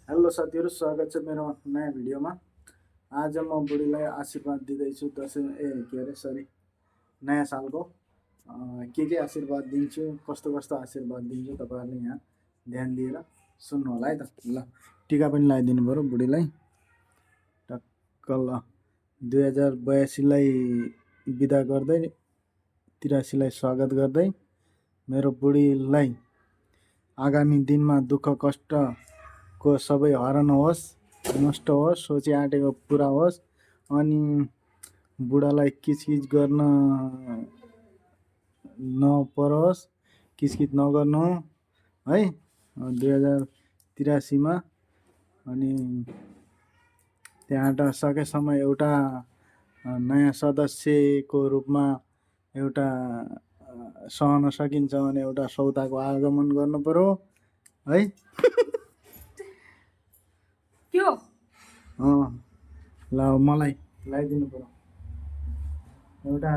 Hello साथीहरू, स्वागत छ मेरो नयाँ भिडियोमा। आज म बुढीलाई आशीर्वाद दिँदैछु दसैँ के अरे सरी नयाँ सालको। के आशीर्वाद दिन्छु, कस्तो कस्तो आशीर्वाद दिन्छु तपाईँहरूले यहाँ ध्यान दिएर सुन्नु होला है त। ल, टिका पनि लगाइदिनु पऱ्यो बुढीलाई। टक्क ल, 2082लाई बिदा गर्दै 83लाई स्वागत गर्दै मेरो बुढीलाई आगामी दिनमा दुःख कष्टको सबै हरण होस्, नष्ट होस्, सोचे आँटेको पुरा होस्, अनि बुढालाई किचकिच गर्न नपरोस्, किचकिच नगर्नु है 2083मा। अनि त्यहाँबाट सकेसम्म एउटा नयाँ सदस्यको रूपमा एउटा सहन सकिन्छ भने एउटा सौताको आगमन गर्नु पर्यो है। त्यो ल, मलाई लगाइदिनु पर्यो। एउटा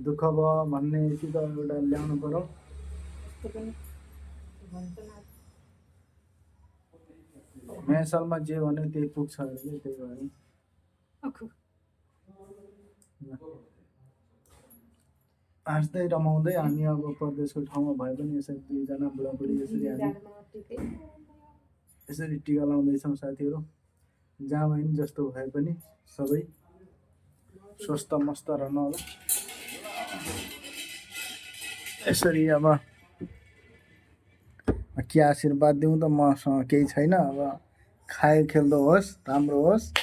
दुःख भयो भन्ने चिज एउटा ल्याउनु पर्यो। नयाँ सालमा जे भन्यो त्यही पुग्छ अरे कि, त्यही भयो। हाँस्दै रमाउँदै हामी अब परदेशको ठाउँमा भए पनि यसरी दुईजना बुढाबुढी यसरी टिका लाउँदैछौँ साथीहरू। जहाँ भए पनि जस्तो भए पनि सबै स्वस्थ मस्त रहनु होला। यसरी अब के आशीर्वाद दिउँ त, मसँग केही छैन। अब खाए खेल्दो होस्, राम्रो होस्।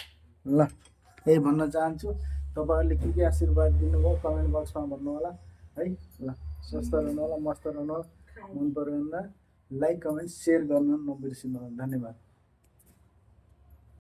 ल, यही भन्न चाहन्छु। तपाईँहरूले के आशीर्वाद दिनुभयो कमेन्ट बक्समा भन्नु होला है। ल, स्वस्थ रहनु होला, मस्त रहनु होला। मन पऱ्यो भने लाइक कमेन्ट सेयर गर्न नबिर्सिनु होला। धन्यवाद।